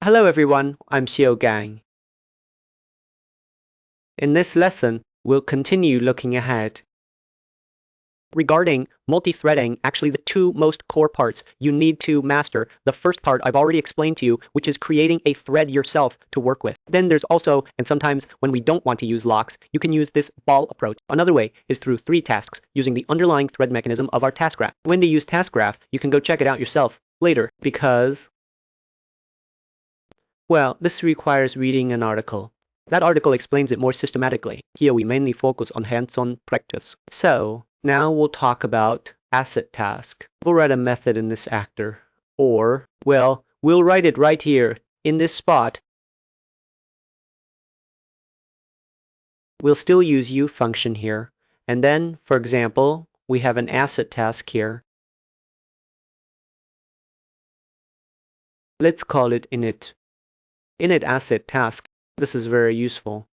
Hello everyone, I'm Xiao Gang. In this lesson, we'll continue looking ahead. Regarding multi-threading, actually the two most core parts you need to master. The first part I've already explained to you, which is creating a thread yourself to work with. Then there's also, and sometimes when we don't want to use locks, you can use this ball approach. Another way is through 3 tasks using the underlying thread mechanism of our TaskGraph. When to use TaskGraph, you can go check it out yourself later because, well, this requires reading an article. That article explains it more systematically. Here we mainly focus on hands-on practice. So, now we'll talk about asset task. We'll write a method in this actor. Or, well, we'll write it right here, in this spot. We'll still use U function here. And then, for example, we have an asset task here. Let's call it init. Init asset task. This is very useful.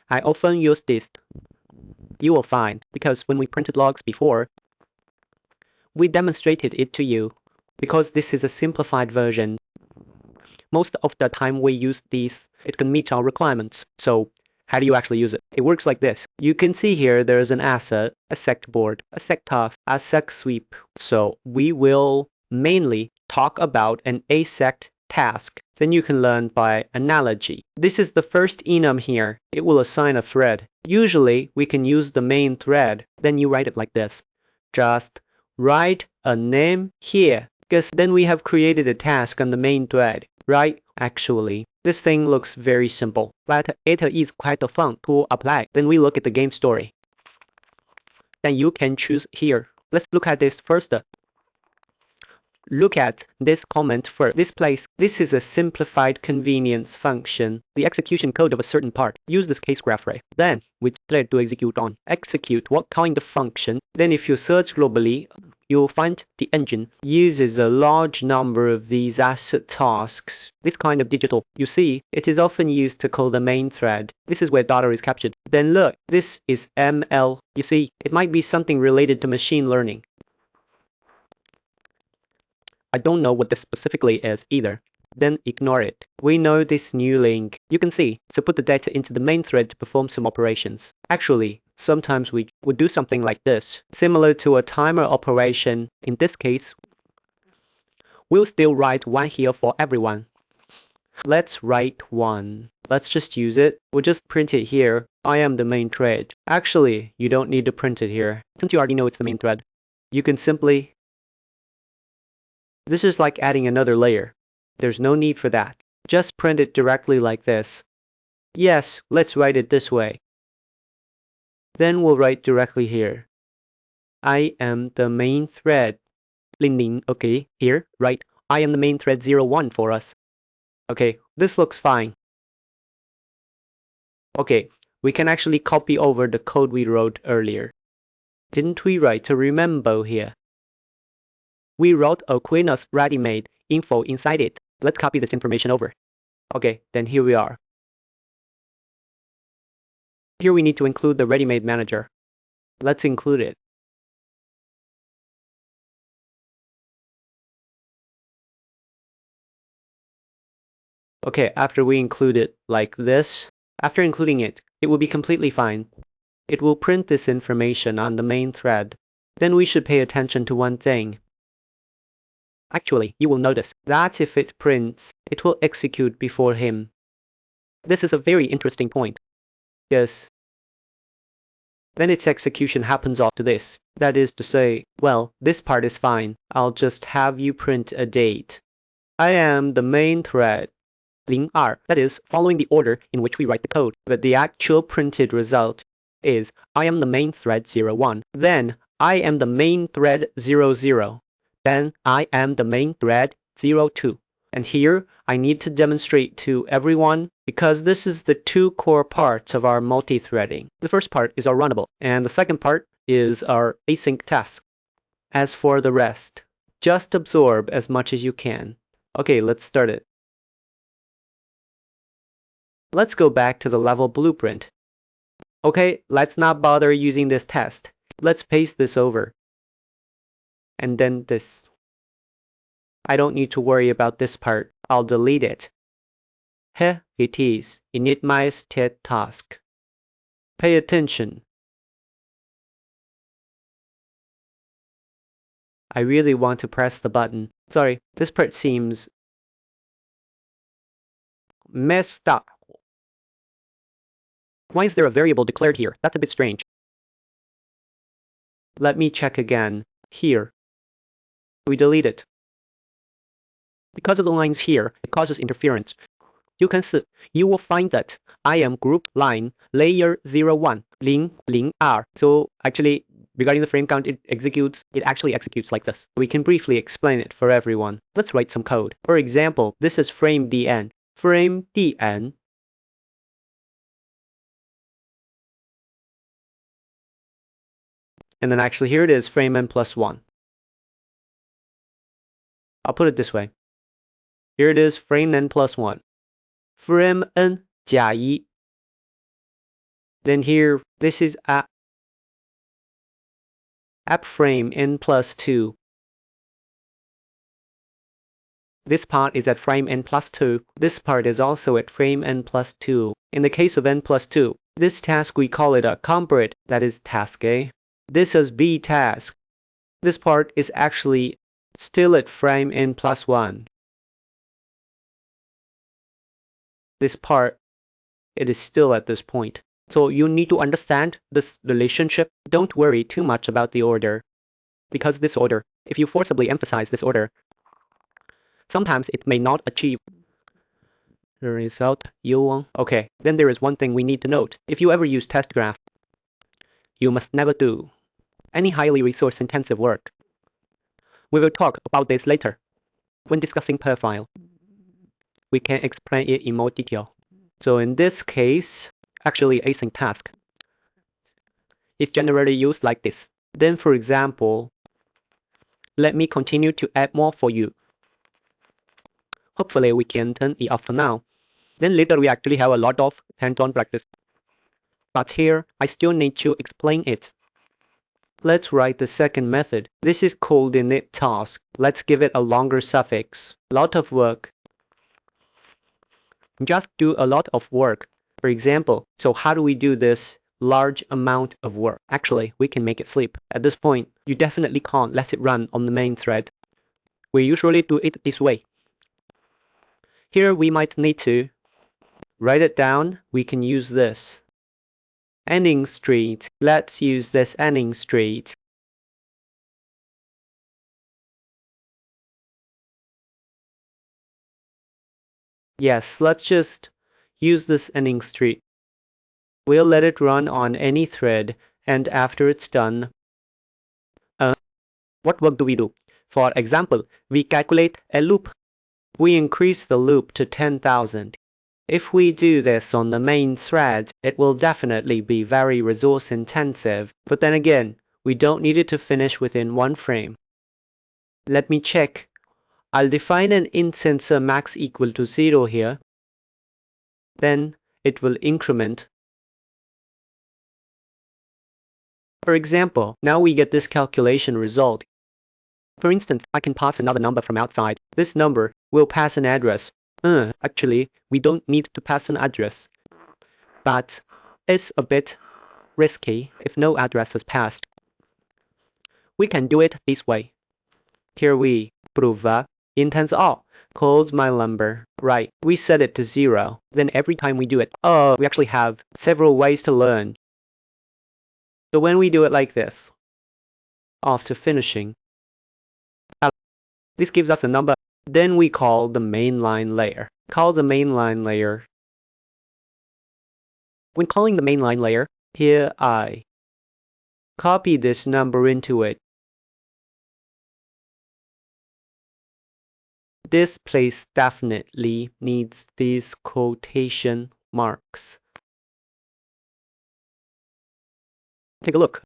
I often use this. You will find, because when we printed logs before, we demonstrated it to you. Because this is a simplified version, most of the time we use these, it can meet our requirements. So how do you actually use it? It works like this. You can see here there's an asset, a sect board, a sect task, a sect sweep. So we will mainly talk about an asect task. Then you can learn by analogy. This is the first enum here. It will assign a thread. Usually we can use the main thread. Then you write it like this. Just write a name here, because then we have created a task on the main thread, right? Actually, this thing looks very simple, but it is quite fun to apply. Then we look at the game story. Then you can choose here. Let's look at this first. Look at this comment for this place. This is a simplified convenience function. The execution code of a certain part. Use this case graph array. Then, with thread to execute on. Execute what kind of function. Then if you search globally, you'll find the engine uses a large number of these asset tasks. This kind of digital, you see, it is often used to call the main thread. This is where data is captured. Then look, this is ML. You see, it might be something related to machine learning. I don't know what this specifically is either. Then ignore it. We know this new link. You can see, to put the data into the main thread to perform some operations. Actually, sometimes we would do something like this. Similar to a timer operation. In this case, we'll still write one here for everyone. Let's write one. Let's just use it. We'll just print it here. I am the main thread. Actually, you don't need to print it here. Since you already know it's the main thread, you can simply... This is like adding another layer. There's no need for that. Just print it directly like this. Yes, let's write it this way. Then we'll write directly here. I am the main thread. Ling ling, okay, here, right. I am the main thread 01 for us. Okay, this looks fine. Okay, we can actually copy over the code we wrote earlier. Didn't we write a remember here? We wrote a Aquinas ready-made info inside it. Let's copy this information over. Okay, then here we are. Here we need to include the ready-made manager. Let's include it. Okay, after we include it like this, after including it, it will be completely fine. It will print this information on the main thread. Then we should pay attention to one thing. Actually, you will notice that if it prints, it will execute before him. This is a very interesting point. Yes. Then its execution happens after this. That is to say, well, this part is fine. I'll just have you print a date. I am the main thread. 02, that is, following the order in which we write the code. But the actual printed result is I am the main thread 01. Then I am the main thread 00. Then I am the main thread 02. And here I need to demonstrate to everyone because this is the two core parts of our multi-threading. The first part is our runnable, and the second part is our async task. As for the rest, just absorb as much as you can. Okay, let's start it. Let's go back to the level blueprint. Okay, let's not bother using this test. Let's paste this over. And then this. I don't need to worry about this part. I'll delete it. Here it is, init my state task. Pay attention. I really want to press the button. Sorry, this part seems messed up. Why is there a variable declared here? That's a bit strange. Let me check again. Here. We delete it. Because of the lines here, it causes interference. You can see, you will find that I am group line layer 01, ling R. So actually, regarding the frame count, it actually executes like this. We can briefly explain it for everyone. Let's write some code. For example, this is frame DN. Frame DN. And then actually here it is, frame n+1. I'll put it this way. Here it is, frame n+1. Frame n 加1. Then here, this is app frame n+2. This part is at frame n+2. This part is also at frame n+2. In the case of n+2, this task we call it a comparate, that is task A. This is B task. This part is actually still at frame n+1. This part, it is still at this point. So you need to understand this relationship. Don't worry too much about the order. Because this order, if you forcibly emphasize this order, sometimes it may not achieve the result you want. Okay, then there is one thing we need to note. If you ever use TaskGraph, you must never do any highly resource-intensive work. We will talk about this later. When discussing per file, we can explain it in more detail. So in this case, actually FAsyncTask is generally used like this. Then for example, let me continue to add more for you. Hopefully we can turn it off for now. Then later we actually have a lot of hands-on practice. But here, I still need to explain it. Let's write the second method. This is called init task. Let's give it a longer suffix. Lot of work. Just do a lot of work. For example, so how do we do this large amount of work? Actually, we can make it sleep. At this point, you definitely can't let it run on the main thread. We usually do it this way. Here we might need to write it down. We can use this. Ending street. Let's use this ending street. Yes, let's just use this ending street. We'll let it run on any thread, and after it's done, what work do we do? For example, we calculate a loop. We increase the loop to 10,000. If we do this on the main thread, it will definitely be very resource intensive. But then again, we don't need it to finish within one frame. Let me check. I'll define an instance max equal to 0 here. Then it will increment. For example, now we get this calculation result. For instance, I can pass another number from outside. This number will pass an address. Actually, we don't need to pass an address. But it's a bit risky if no address is passed. We can do it this way. Here we prove instance all calls my number. Right, we set it to 0. Then every time we do it, we actually have several ways to learn. So when we do it like this, after finishing, this gives us a number. Then we call the mainline layer. Call the mainline layer. When calling the mainline layer, here I copy this number into it. This place definitely needs these quotation marks. Take a look.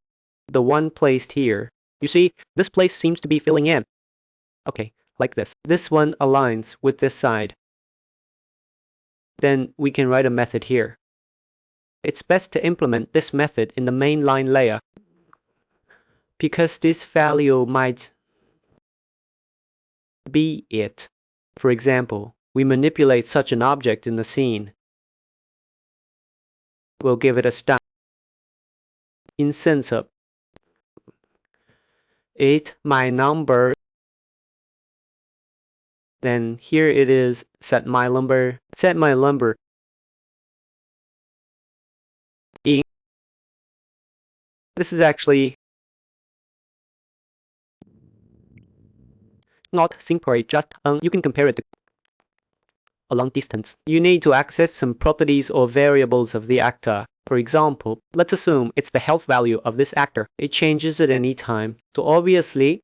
The one placed here. You see, this place seems to be filling in. Okay, like this. This one aligns with this side. Then we can write a method here. It's best to implement this method in the mainline layer, because this value might be it. For example, we manipulate such an object in the scene. We'll give it a stamp. Instance of it my number. Then here it is set my number. Set my number in. This is actually not simply just you can compare it to a long distance. You need to access some properties or variables of the actor. For example, let's assume it's the health value of this actor. It changes at any time. So obviously,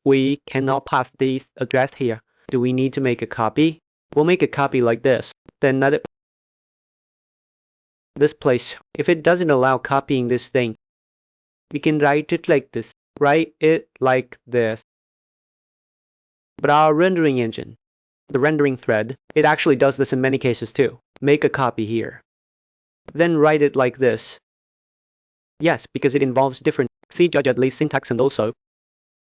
we cannot pass this address here. Do we need to make a copy? We'll make a copy like this. Then let it this place. If it doesn't allow copying this thing, we can write it like this. Write it like this. But our rendering engine, the rendering thread, it actually does this in many cases too. Make a copy here. Then write it like this. Yes, because it involves different FAsyncTask syntax, and also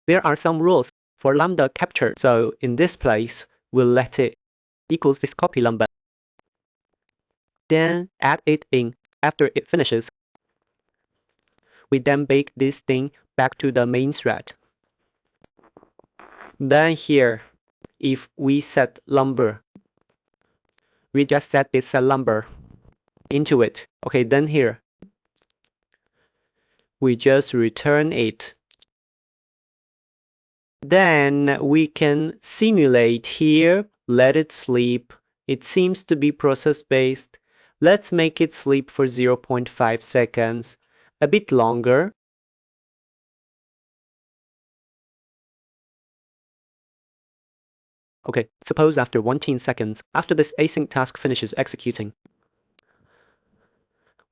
there are some rules for lambda capture. So in this place, we'll let it equals this copy lambda. Then add it in after it finishes. We then bake this thing back to the main thread. Then here, if we set number, we just set this number into it. Okay, then here, we just return it. Then we can simulate here, let it sleep. It seems to be process-based. Let's make it sleep for 0.5 seconds, a bit longer. Okay, suppose after 1 seconds, after this async task finishes executing,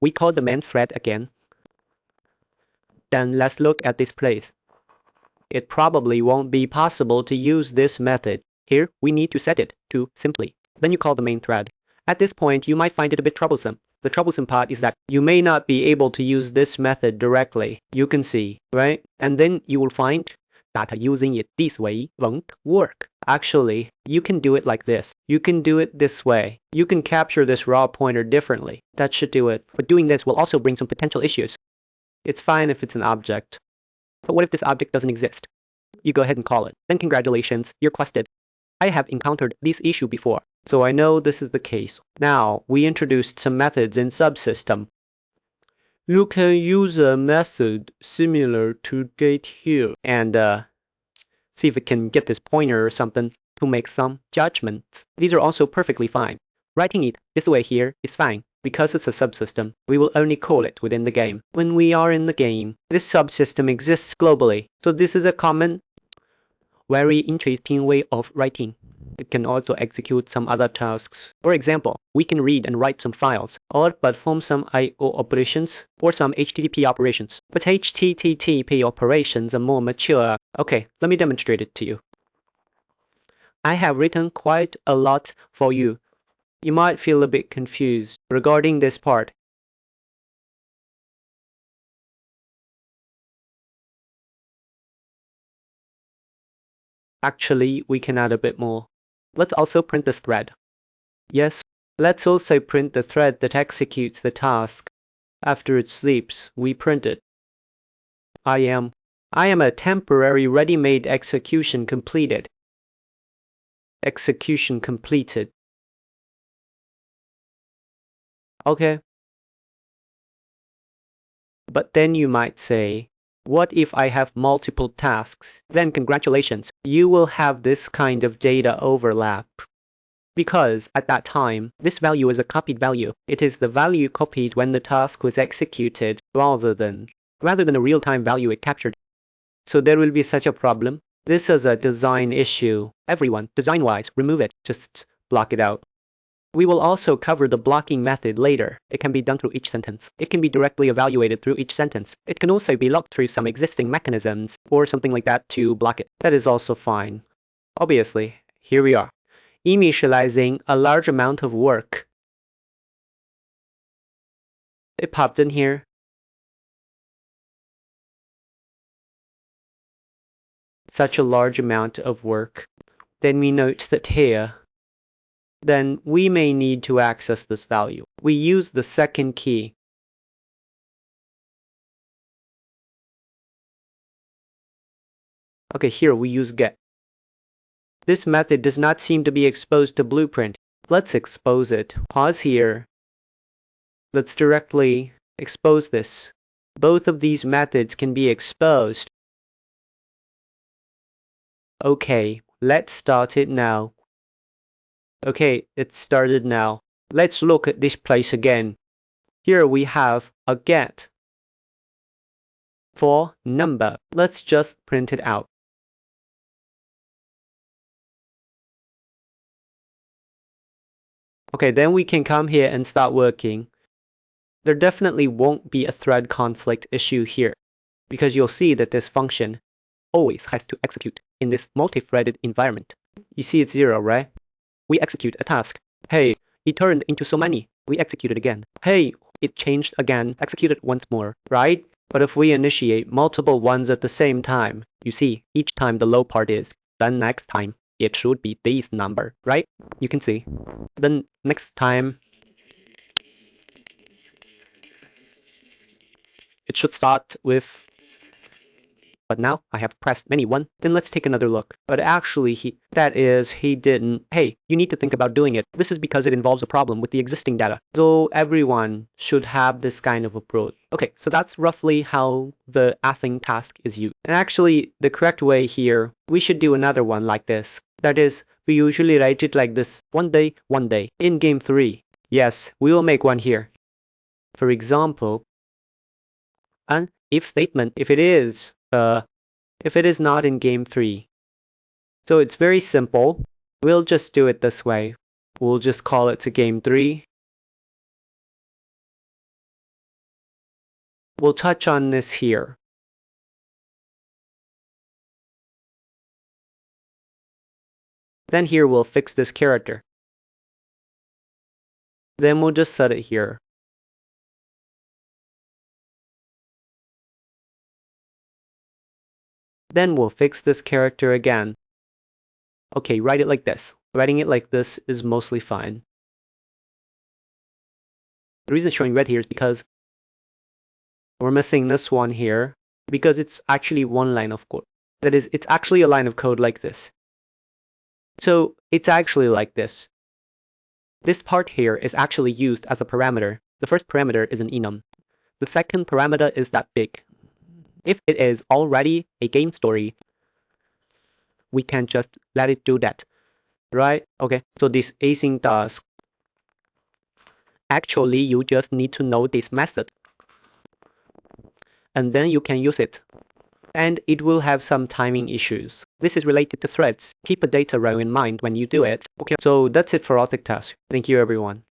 we call the main thread again. Then let's look at this place. It probably won't be possible to use this method. Here, we need to set it to simply. Then you call the main thread. At this point, you might find it a bit troublesome. The troublesome part is that you may not be able to use this method directly. You can see, right? And then you will find that using it this way won't work. Actually, you can do it like this. You can do it this way. You can capture this raw pointer differently. That should do it. But doing this will also bring some potential issues. It's fine if it's an object. But what if this object doesn't exist? You go ahead and call it. Then congratulations, you're quested. I have encountered this issue before, so I know this is the case. Now, we introduced some methods in subsystem. You can use a method similar to getHere and see if it can get this pointer or something to make some judgments. These are also perfectly fine. Writing it this way here is fine. Because it's a subsystem, we will only call it within the game. When we are in the game, this subsystem exists globally. So this is a common, very interesting way of writing. It can also execute some other tasks. For example, we can read and write some files, or perform some I/O operations, or some HTTP operations. But HTTP operations are more mature. Okay, let me demonstrate it to you. I have written quite a lot for you. You might feel a bit confused regarding this part. Actually, we can add a bit more. Let's also print this thread. Yes, let's also print the thread that executes the task. After it sleeps, we print it. I am a temporary ready-made execution completed. Execution completed. Okay. But then you might say, what if I have multiple tasks? Then congratulations, you will have this kind of data overlap. Because at that time, this value is a copied value. It is the value copied when the task was executed rather than a real-time value it captured. So there will be such a problem. This is a design issue. Everyone, design-wise, remove it. Just block it out. We will also cover the blocking method later. It can be done through each sentence. It can be directly evaluated through each sentence. It can also be locked through some existing mechanisms or something like that to block it. That is also fine. Obviously, here we are, initializing a large amount of work. It popped in here. Such a large amount of work. Then we note that here, then we may need to access this value. We use the second key. Okay, here we use get. This method does not seem to be exposed to Blueprint. Let's expose it. Pause here. Let's directly expose this. Both of these methods can be exposed. Okay, let's start it now. Okay, it's started now. Let's look at this place again. Here we have a get for number. Let's just print it out. Okay, then we can come here and start working. There definitely won't be a thread conflict issue here, because you'll see that this function always has to execute in this multi-threaded environment. You see it's 0, right? We execute a task. Hey, it turned into so many. We execute it again. Hey, it changed again. Execute it once more, right? But if we initiate multiple ones at the same time, you see, each time the low part is, then next time it should be this number, right? You can see. Then next time it should start with, but now I have pressed many one. Then let's take another look. But actually he didn't. Hey, you need to think about doing it. This is because it involves a problem with the existing data. So everyone should have this kind of approach. Okay, so that's roughly how the FAsyncTask is used. And actually the correct way here, we should do another one like this. That is, we usually write it like this: 1 day, 1 day, in game 3. Yes, we will make one here. For example, an if statement if it is not in game 3. So it's very simple. We'll just do it this way. We'll just call it to game 3. We'll touch on this here. Then here we'll fix this character. Then we'll just set it here. Then we'll fix this character again. Okay, write it like this. Writing it like this is mostly fine. The reason it's showing red here is because we're missing this one here, because it's actually one line of code. That is, it's actually a line of code like this. So it's actually like this. This part here is actually used as a parameter. The first parameter is an enum. The second parameter is that big. If it is already a game story, we can just let it do that, right? Okay, so this async task, actually you just need to know this method, and then you can use it. And it will have some timing issues. This is related to threads. Keep a data row in mind when you do it. Okay, so that's it for FAsyncTask. Thank you everyone.